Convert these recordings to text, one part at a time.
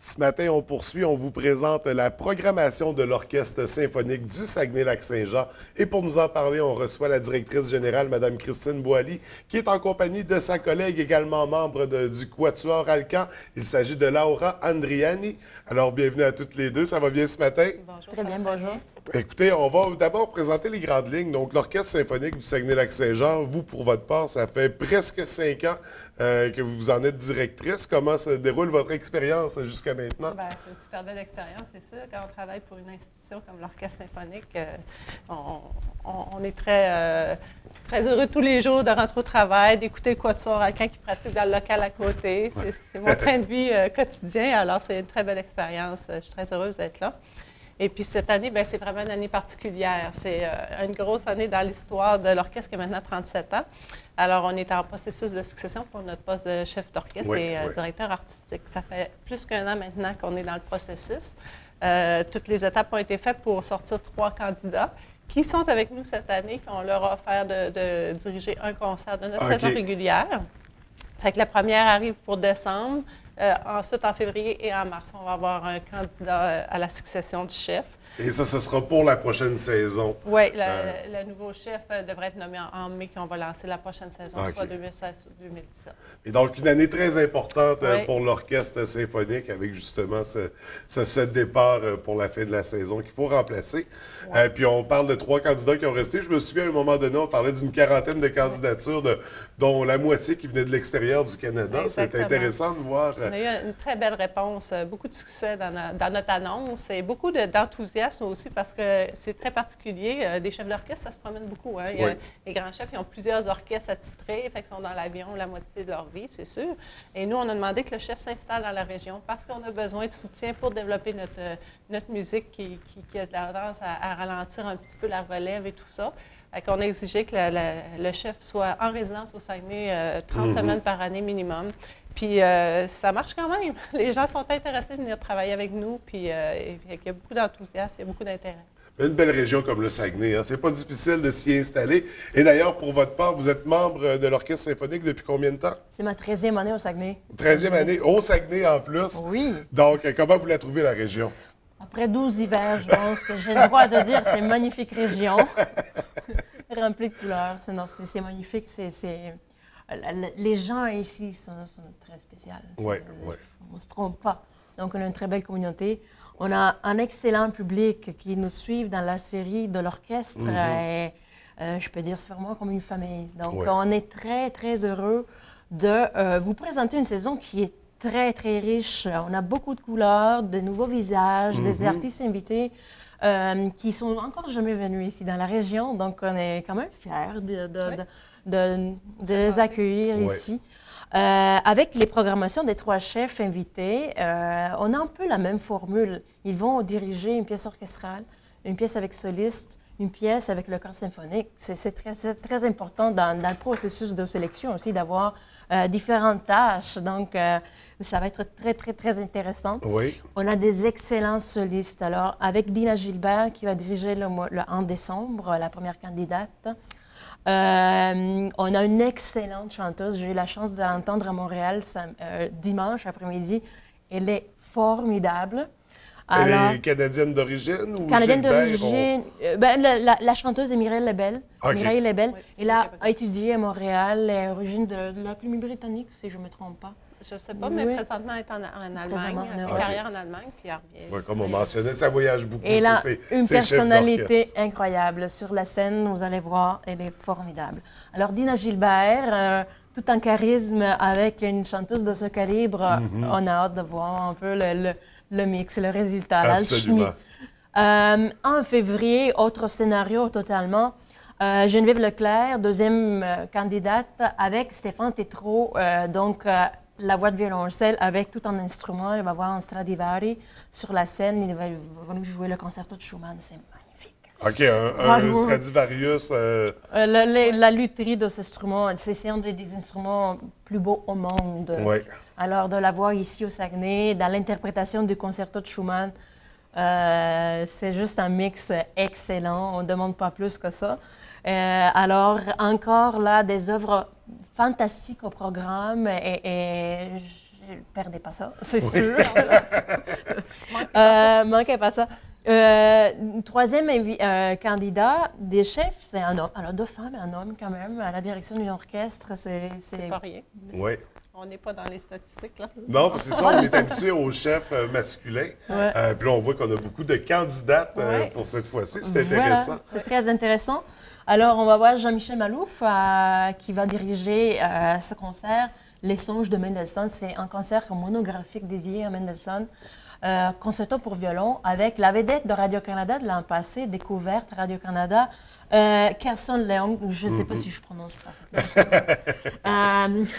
Ce matin, on poursuit, on vous présente la programmation de l'Orchestre symphonique du Saguenay-Lac-Saint-Jean. Et pour nous en parler, on reçoit la directrice générale, Mme Christine Boily, qui est en compagnie de sa collègue, également membre du Quatuor Alcan. Il s'agit de Laura Andriani. Alors, bienvenue à toutes les deux. Ça va bien ce matin? Bonjour. Très bien, bonjour. Écoutez, on va d'abord présenter les grandes lignes. Donc, l'Orchestre symphonique du Saguenay-Lac-Saint-Jean, vous, pour votre part, ça fait presque 5 ans que vous en êtes directrice. Comment se déroule votre expérience jusqu'à maintenant? Bien, c'est une super belle expérience, c'est sûr. Quand on travaille pour une institution comme l'Orchestre symphonique, on est très heureux tous les jours de rentrer au travail, d'écouter le Quatuor Alcan qui pratique dans le local à côté. C'est mon train de vie quotidien. Alors, c'est une très belle expérience. Je suis très heureuse d'être là. Et puis cette année, bien, c'est vraiment une année particulière. C'est une grosse année dans l'histoire de l'orchestre qui a maintenant 37 ans. Alors, on est en processus de succession pour notre poste de chef d'orchestre et directeur artistique. Ça fait plus qu'un an maintenant qu'on est dans le processus. Toutes les étapes ont été faites pour sortir 3 candidats qui sont avec nous cette année, qu'on leur a offert de diriger un concert de notre saison régulière. Fait que la première arrive pour décembre. Ensuite, en février et en mars, on va avoir un candidat à la succession du chef. Et ça, ce sera pour la prochaine saison. Oui, le nouveau chef devrait être nommé en mai, qu'on va lancer la prochaine saison, soit 2016 ou 2017. Et donc, une année très importante pour l'Orchestre symphonique, avec justement ce départ pour la fin de la saison qu'il faut remplacer. Puis on parle de 3 candidats qui ont resté. Je me souviens, à un moment donné, on parlait d'une quarantaine de candidatures, dont la moitié qui venait de l'extérieur du Canada. C'est intéressant de voir. On a eu une très belle réponse, beaucoup de succès dans notre annonce et beaucoup d'enthousiasme aussi parce que c'est très particulier. Des chefs d'orchestre, ça se promène beaucoup. Hein? Les grands chefs, ils ont plusieurs orchestres attitrés, fait qu'ils sont dans l'avion la moitié de leur vie, c'est sûr. Et nous, on a demandé que le chef s'installe dans la région parce qu'on a besoin de soutien pour développer notre musique qui a tendance à ralentir un petit peu la relève et tout ça. On a exigé que le chef soit en résidence au Saguenay 30 semaines par année minimum. Puis ça marche quand même. Les gens sont intéressés de venir travailler avec nous. Puis il y a beaucoup d'enthousiasme, il y a beaucoup d'intérêt. Une belle région comme le Saguenay, hein? C'est pas difficile de s'y installer. Et d'ailleurs, pour votre part, vous êtes membre de l'Orchestre symphonique depuis combien de temps? C'est ma 13e année au Saguenay. 13e année au Saguenay en plus? Oui. Donc, comment vous la trouvez, la région? Après 12 hivers, je pense que j'ai le droit de dire que c'est une magnifique région. Remplie de couleurs. C'est magnifique. Les gens ici sont très spéciaux. Oui. On ne se trompe pas. Donc, on a une très belle communauté. On a un excellent public qui nous suit dans la série de l'orchestre. Et, je peux dire, c'est vraiment comme une famille. Donc, on est très, très heureux de vous présenter une saison qui est très, très riche. On a beaucoup de couleurs, de nouveaux visages, des artistes invités qui sont encore jamais venus ici dans la région. Donc, on est quand même fiers de les accueillir ici. Avec les programmations des 3 chefs invités, on a un peu la même formule. Ils vont diriger une pièce orchestrale, une pièce avec soliste, une pièce avec le chœur symphonique. C'est très important dans le processus de sélection aussi d'avoir différentes tâches. Donc, ça va être très, très, très intéressant. Oui. On a des excellents solistes. Alors, avec Dina Gilbert qui va diriger en décembre, la première candidate. On a une excellente chanteuse. J'ai eu la chance de l'entendre à Montréal dimanche après-midi. Elle est formidable. Elle est canadienne d'origine ou Canadienne Gilbert, d'origine. La chanteuse est Mireille Lebel. Mireille Lebel. Oui, elle a étudié à Montréal. Elle est origine de la Colombie-Britannique, si je ne me trompe pas. Je ne sais pas, mais présentement, elle est en Allemagne, une carrière en Allemagne, puis elle revient. Oui, comme on mentionnait, ça voyage beaucoup. Elle a une personnalité incroyable. Sur la scène, vous allez voir, elle est formidable. Alors, Dina Gilbert, tout un charisme avec une chanteuse de ce calibre, on a hâte de voir un peu le mix, le résultat, l'alchimie. En février, autre scénario totalement. Geneviève Leclerc, deuxième candidate, avec Stéphane Tétrault, la voix de violoncelle avec tout un instrument. Il va avoir un Stradivari sur la scène. Il va nous jouer le concerto de Schumann. C'est magnifique. OK, un Stradivarius. La lutherie de cet instrument, c'est un des instruments plus beaux au monde. Oui. Alors, de la voir ici au Saguenay, dans l'interprétation du concerto de Schumann, c'est juste un mix excellent. On ne demande pas plus que ça. Alors, encore là, des œuvres fantastiques au programme et perdez pas ça, c'est sûr. Manquez pas ça. Troisième candidat des chefs, c'est un homme. Alors, deux femmes et un homme quand même à la direction d'un orchestre, C'est pas rien. Oui. On n'est pas dans les statistiques, là. Non, parce que c'est ça, on est habitué aux chefs masculins. Ouais. Puis là, on voit qu'on a beaucoup de candidates Ouais. pour cette fois-ci. C'est intéressant. Voilà, c'est très intéressant. Alors, on va voir Jean-Michel Malouf qui va diriger ce concert, Les Songes de Mendelssohn. C'est un concert monographique dédié à Mendelssohn. Concerto pour violon avec la vedette de Radio-Canada de l'an passé, découverte Radio-Canada, Carson Leung. Je ne sais pas si je prononce parfaitement.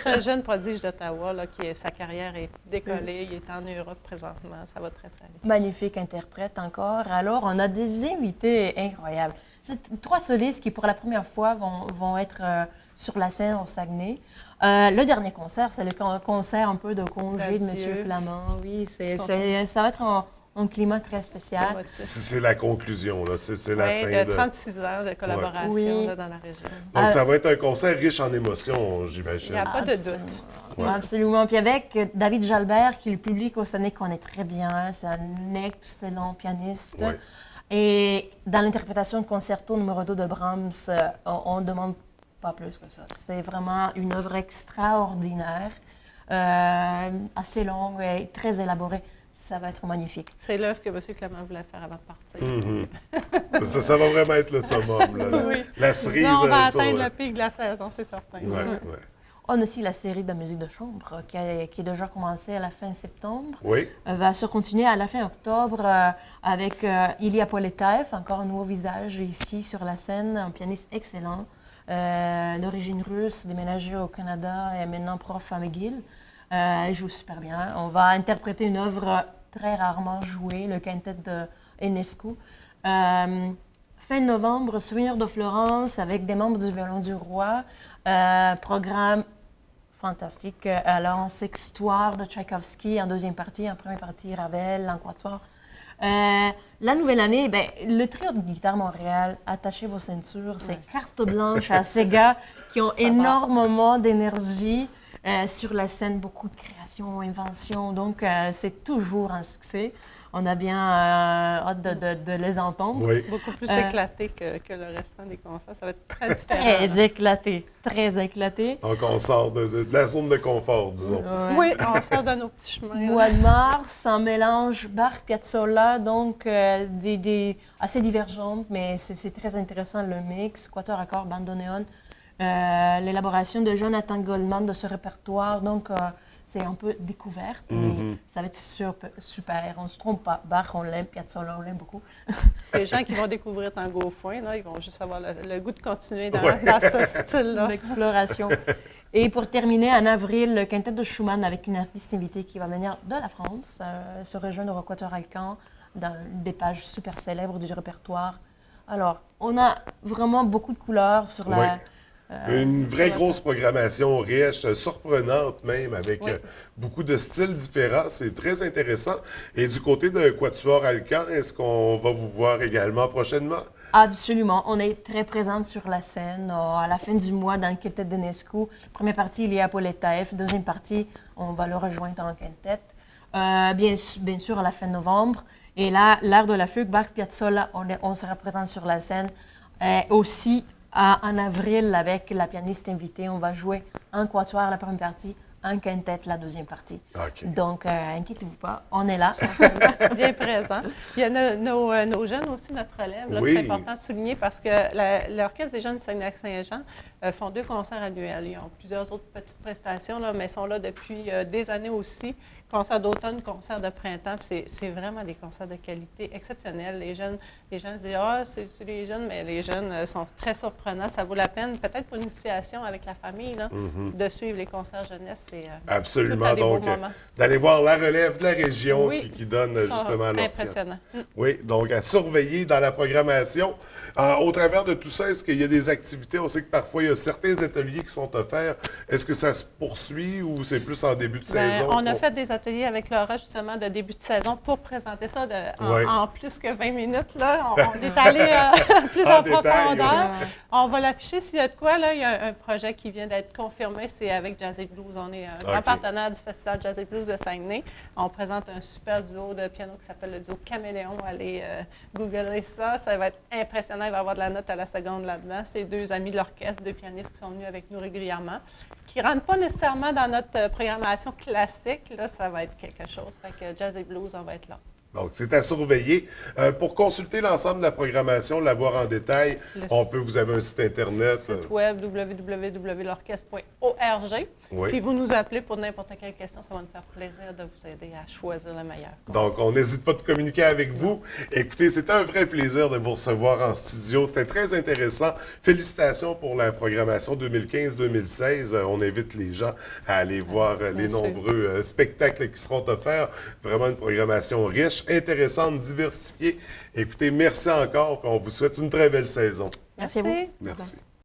C'est un jeune prodige d'Ottawa, là, sa carrière est décollée. Il est en Europe présentement. Ça va très, très bien. Magnifique interprète encore. Alors, on a des invités incroyables. C'est trois solistes qui, pour la première fois, vont être sur la scène au Saguenay. Le dernier concert, c'est le concert un peu de congé de M. Clamant. Oui, ça va être un climat très spécial. C'est la conclusion, là. C'est la fin de 36 heures de collaboration Oui. là, dans la région. Donc, ça va être un concert riche en émotions, j'imagine. Il n'y a pas de doute. Ouais. Absolument. Puis avec David Jalbert, qui est le public au Saguenay connaît très bien. C'est un excellent pianiste. Ouais. Et dans l'interprétation de concerto numéro 2 de Brahms, on ne demande pas plus que ça. C'est vraiment une œuvre extraordinaire, assez longue et très élaborée. Ça va être magnifique. C'est l'œuvre que M. Clément voulait faire avant de partir. Ça va vraiment être le summum, là, Oui. la cerise. Là, on va sur- atteindre le pic de la saison, c'est certain. Ouais. On a aussi la série de musique de chambre qui est déjà commencée à la fin septembre. Oui. Va se continuer à la fin octobre avec Ilya Poletaev, encore un nouveau visage ici sur la scène, un pianiste excellent, d'origine russe, déménagé au Canada et maintenant prof à McGill. Il joue super bien. On va interpréter une œuvre très rarement jouée, le quintet de Enescu. Fin novembre, Souvenir de Florence avec des membres du Violon du Roi. Programme fantastique. Alors, Sextoire de Tchaïkovski en deuxième partie, en première partie, Ravel, en quatuor. La nouvelle année, le trio de guitare Montréal, attachez vos ceintures, c'est carte blanche à ces gars qui ont énormément d'énergie sur la scène, beaucoup de création, invention, donc c'est toujours un succès. On a bien hâte de les entendre. Oui. Beaucoup plus éclaté que le restant des concerts. Ça va être très différent. Très éclaté, très éclaté. Donc, on sort de la zone de confort, disons. Ouais. Oui, on sort de nos petits chemins. là. Mois de mars, un mélange Bach, Piazzolla, donc assez divergentes, mais c'est très intéressant le mix, quatuor à cordes, bandoneon, l'élaboration de Jonathan Goldman de ce répertoire, donc c'est un peu découverte, mais ça va être super. On ne se trompe pas. Bach, on l'aime, Piazzolla, on l'aime beaucoup. Les gens qui vont découvrir Tango au foin, là, ils vont juste avoir le goût de continuer dans ce style-là. L'exploration. Et pour terminer, en avril, le quintet de Schumann avec une artiste invitée qui va venir de la France, se rejoindre au Quatuor Alcan, dans des pages super célèbres du répertoire. Alors, on a vraiment beaucoup de couleurs sur la... Oui. Une vraie grosse programmation riche, surprenante même, avec beaucoup de styles différents. C'est très intéressant. Et du côté de Quatuor Alcan, est-ce qu'on va vous voir également prochainement? Absolument. On est très présente sur la scène. À la fin du mois, dans le quintet d'Enescu, première partie, il y a Poletaev. Deuxième partie, on va le rejoindre en quintet. Bien sûr, à la fin novembre. Et là, l'art de la fugue, Bach, Piazzolla, on sera présent sur la scène. Aussi, en avril, avec la pianiste invitée, on va jouer un quatuor la première partie, un quintet la deuxième partie. OK. Donc, inquiétez-vous pas, on est là. Bien présent. Il y a nos jeunes aussi, notre relève, là, Oui. que c'est important de souligner parce que l'Orchestre des jeunes du Saguenay-Lac-Saint-Jean font 2 concerts annuels. Ils ont plusieurs autres petites prestations, là, mais ils sont là depuis des années aussi. Concerts d'automne, concerts de printemps. C'est vraiment des concerts de qualité exceptionnels. Les jeunes se disent « Ah, c'est les jeunes », mais les jeunes sont très surprenants. Ça vaut la peine, peut-être pour l'initiation avec la famille, là, de suivre les concerts jeunesse. C'est Absolument. tout à des beaux Donc, moments. d'aller voir la relève de la région Oui. qui donne Ils sont justement l'orchestre. impressionnants. Oui, donc à surveiller dans la programmation. Au travers de tout ça, est-ce qu'il y a des activités? On sait que parfois, il y a certains ateliers qui sont offerts. Est-ce que ça se poursuit ou c'est plus en début de Ben, saison? on a fait des ateliers ateliers avec Laura, justement, de début de saison pour présenter ça Ouais. en plus que 20 minutes. Là. On est allé plus En en détail, profondeur. ouais. On va l'afficher s'il y a de quoi. Là, il y a un projet qui vient d'être confirmé, c'est avec Jazz et Blues. On est un grand OK. partenaire du Festival Jazz et Blues de Saguenay. On présente un super duo de piano qui s'appelle le duo Caméléon. Allez googler ça. Ça va être impressionnant. Il va y avoir de la note à la seconde là-dedans. C'est deux amis de l'orchestre, deux pianistes qui sont venus avec nous régulièrement, qui ne rentrent pas nécessairement dans notre programmation classique. Là, ça va être quelque chose. Fait que Jazz et Blues, on va être là. Donc, c'est à surveiller. Pour consulter l'ensemble de la programmation, la voir en détail, vous avez un site Internet. Site web www.l'orchestre.org. Oui. Puis vous nous appelez pour n'importe quelle question. Ça va nous faire plaisir de vous aider à choisir le meilleur. Donc, on n'hésite pas de communiquer avec vous. Écoutez, c'était un vrai plaisir de vous recevoir en studio. C'était très intéressant. Félicitations pour la programmation 2015-2016. On invite les gens à aller voir les nombreux spectacles qui seront offerts. Vraiment une programmation riche, intéressante, diversifiée. Écoutez, merci encore. On vous souhaite une très belle saison. Merci à vous. Merci.